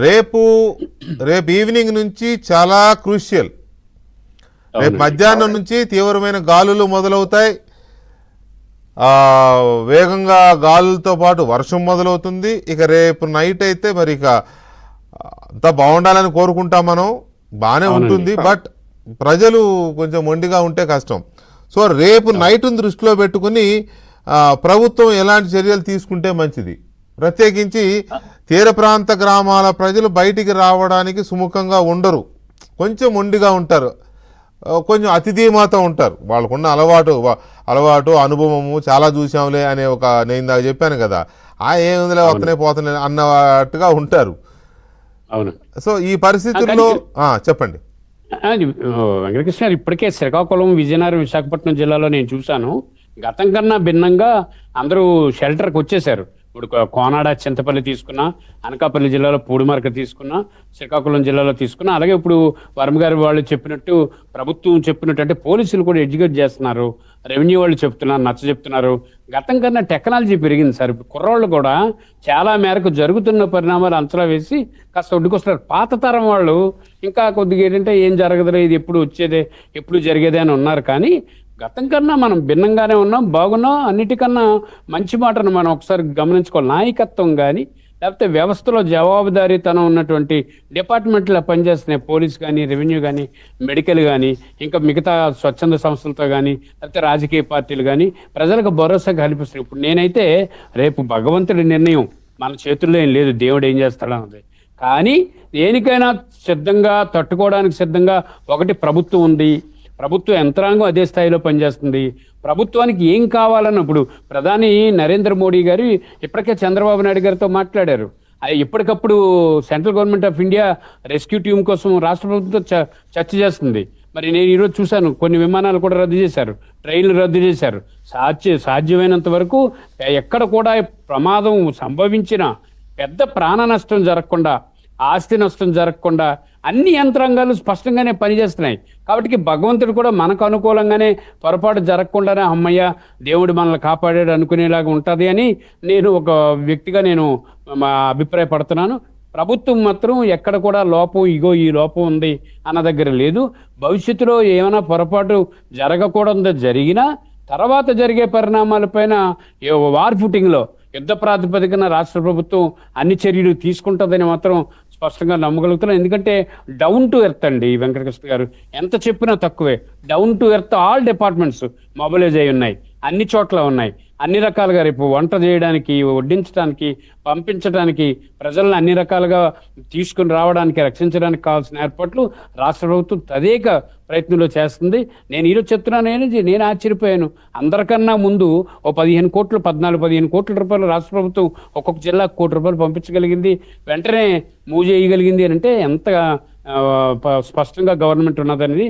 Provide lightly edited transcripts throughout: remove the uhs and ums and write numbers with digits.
రేపు రేపు ఈవినింగ్ నుంచి చాలా క్రూషియల్. రేపు మధ్యాహ్నం నుంచి తీవ్రమైన గాలులు మొదలవుతాయి. వేగంగా గాలులతో పాటు వర్షం మొదలవుతుంది. ఇక రేపు నైట్ అయితే మరి ఇక అంతా బాగుండాలని కోరుకుంటాం మనం, బాగానే ఉంటుంది. బట్ ప్రజలు కొంచెం మొండిగా ఉంటే కష్టం. సో రేపు నైట్ను దృష్టిలో పెట్టుకుని ప్రభుత్వం ఎలాంటి చర్యలు తీసుకుంటే మంచిది? ప్రత్యేకించి తీర ప్రాంత గ్రామాల ప్రజలు బయటికి రావడానికి సుముఖంగా ఉండరు, కొంచెం మొండిగా ఉంటారు, కొంచెం అతిథీమాత ఉంటారు. వాళ్ళకున్న అలవాటు అనుభవము చాలా చూసాంలే అనే నేను ఇందాక చెప్పాను కదా, ఏముందిలే వస్తనే పోతలే అన్నట్టుగా ఉంటారు. అవును. సో ఈ పరిస్థితుల్లో చెప్పండి. వెంకటకృష్ణ, ఇప్పటికే శ్రీకాకుళం, విజయనగరం, విశాఖపట్నం జిల్లాలో నేను చూశాను. గతం కన్నా భిన్నంగా అందరూ షెల్టర్కి వచ్చేసారు. ఇప్పుడు కోనాడ, చింతపల్లి తీసుకున్నా, అనకాపల్లి జిల్లాలో పూడిమరక తీసుకున్నా, శ్రీకాకుళం జిల్లాలో తీసుకున్నా, అలాగే ఇప్పుడు వర్మ గారు వాళ్ళు చెప్పినట్టు, ప్రభుత్వం చెప్పినట్టు అంటే పోలీసులు కూడా ఎడ్యుకేట్ చేస్తున్నారు, రెవెన్యూ వాళ్ళు చెప్తున్నారు, నచ్చ చెప్తున్నారు. గతం కన్నా టెక్నాలజీ పెరిగింది సార్. ఇప్పుడు కుర్రోళ్ళు కూడా చాలా మేరకు జరుగుతున్న పరిణామాలు అంచనా వేసి కాస్త ఒడ్డుకొస్తారు. పాత తరం వాళ్ళు ఇంకా కొద్దిగా ఏంటంటే ఏం జరగదులే, ఇది ఎప్పుడు వచ్చేదే, ఎప్పుడు జరిగేదే అని ఉన్నారు. కానీ గతం కన్నా మనం భిన్నంగానే ఉన్నాం, బాగున్నాం. అన్నిటికన్నా మంచి మాటను మనం ఒకసారి గమనించుకోవాలి. నాయకత్వం కానీ లేకపోతే వ్యవస్థలో జవాబుదారీతనం ఉన్నటువంటి డిపార్ట్మెంట్లో పనిచేస్తున్నాయి, పోలీస్ కానీ, రెవెన్యూ కానీ, మెడికల్ కానీ, ఇంకా మిగతా స్వచ్ఛంద సంస్థలతో కానీ, లేకపోతే రాజకీయ పార్టీలు కానీ ప్రజలకు భరోసా కల్పిస్తున్నాయి. ఇప్పుడు నేనైతే రేపు భగవంతుడి నిర్ణయం మన చేతుల్లో ఏం లేదు, దేవుడు ఏం చేస్తాడన్నది. కానీ దేనికైనా సిద్ధంగా, తట్టుకోవడానికి సిద్ధంగా ఒకటి ప్రభుత్వం ఉంది, ప్రభుత్వ యంత్రాంగం అదే స్థాయిలో పనిచేస్తుంది. ప్రభుత్వానికి ఏం కావాలన్నప్పుడు ప్రధాని నరేంద్ర మోడీ గారు ఇప్పటికే చంద్రబాబు నాయుడు గారితో మాట్లాడారు. ఎప్పటికప్పుడు central government of India rescue team కోసం రాష్ట్ర ప్రభుత్వం చర్చ చేస్తుంది. మరి నేను ఈరోజు చూశాను, కొన్ని విమానాలు కూడా రద్దు చేశారు, ట్రైన్లు రద్దు చేశారు. సాధ్యమైనంత వరకు ఎక్కడ కూడా ప్రమాదం సంభవించినా పెద్ద ప్రాణ నష్టం జరగకుండా, ఆస్తి నష్టం జరగకుండా అన్ని యంత్రాంగాలు స్పష్టంగానే పనిచేస్తున్నాయి. కాబట్టి భగవంతుడు కూడా మనకు అనుకూలంగానే, పొరపాటు జరగకుండానే అమ్మయ్య దేవుడు మనల్ని కాపాడాడు అనుకునేలాగా ఉంటుంది అని నేను ఒక వ్యక్తిగా నేను అభిప్రాయపడుతున్నాను. ప్రభుత్వం మాత్రం ఎక్కడ కూడా లోపం, ఈ లోపం ఉంది అన్న దగ్గర లేదు. భవిష్యత్తులో ఏమైనా పొరపాటు జరగకూడదు జరిగినా తర్వాత జరిగే పరిణామాలపైన వార్ ఫుటింగ్లో యుద్ధ ప్రాతిపదికన రాష్ట్ర ప్రభుత్వం అన్ని చర్యలు తీసుకుంటుందని మాత్రం స్పష్టంగా నమ్మగలుగుతున్నాం. ఎందుకంటే డౌన్ టు ఎర్త్ అండి వెంకటకృష్ణ గారు, ఎంత చెప్పినా తక్కువే. Down to earth all departments mobilize అయి ఉన్నాయి, అన్ని చోట్ల ఉన్నాయి. అన్ని రకాలుగా రేపు వంట చేయడానికి, వడ్డించడానికి, పంపించడానికి, ప్రజలను అన్ని రకాలుగా తీసుకుని రావడానికి, రక్షించడానికి కావాల్సిన ఏర్పాట్లు రాష్ట్ర ప్రభుత్వం తదేక ప్రయత్నంలో చేస్తుంది. నేను ఈరోజు చెప్తున్నాను, నేను ఆశ్చర్యపోయాను. అందరికన్నా ముందు 15 కోట్ల రూపాయలు రాష్ట్ర ప్రభుత్వం ఒక్కొక్క జిల్లాకు ₹1 కోటి పంపించగలిగింది, వెంటనే మూవ్ చేయగలిగింది అని అంటే ఎంత స్పష్టంగా గవర్నమెంట్ ఉన్నదనేది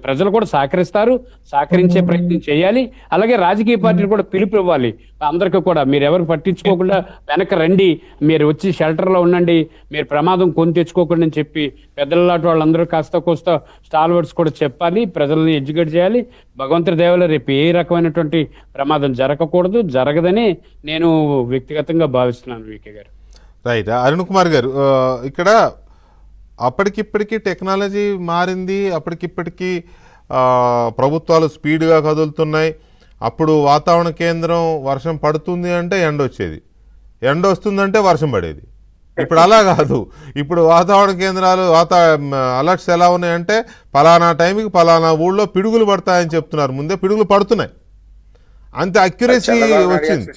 ప్రజలు కూడా సహకరించే ప్రయత్నం చేయాలి. అలాగే రాజకీయ పార్టీలు కూడా పిలుపు ఇవ్వాలి అందరికీ కూడా. మీరు ఎవరు పట్టించుకోకుండా వెనక రండి, మీరు వచ్చి షెల్టర్లో ఉండండి, మీరు ప్రమాదం కొని తెచ్చుకోకుండా అని చెప్పి పెద్దలాంటి వాళ్ళందరూ కాస్త కోస్త స్టాల్వర్డ్స్ కూడా చెప్పాలి, ప్రజల్ని ఎడ్యుకేట్ చేయాలి. భగవంతుడి దయ వల్ల రేపు ఏ రకమైనటువంటి ప్రమాదం జరగకూడదు, జరగదని నేను వ్యక్తిగతంగా భావిస్తున్నాను. వికే గారు. రైట్. అరుణ్ కుమార్ గారు, ఇక్కడ అప్పటికిప్పటికీ టెక్నాలజీ మారింది, అప్పటికిప్పటికీ ప్రభుత్వాలు స్పీడ్గా కదులుతున్నాయి. అప్పుడు వాతావరణ కేంద్రం వర్షం పడుతుంది అంటే ఎండ వచ్చేది, ఎండ వస్తుందంటే వర్షం పడేది. ఇప్పుడు అలా కాదు. ఇప్పుడు వాతావరణ కేంద్రాలు అలర్ట్స్ ఎలా ఉన్నాయంటే పలానా టైంకి పలానా ఊళ్ళో పిడుగులు పడతాయని చెప్తున్నారు, ముందే పిడుగులు పడుతున్నాయి. అంత అక్యురసీ వచ్చింది.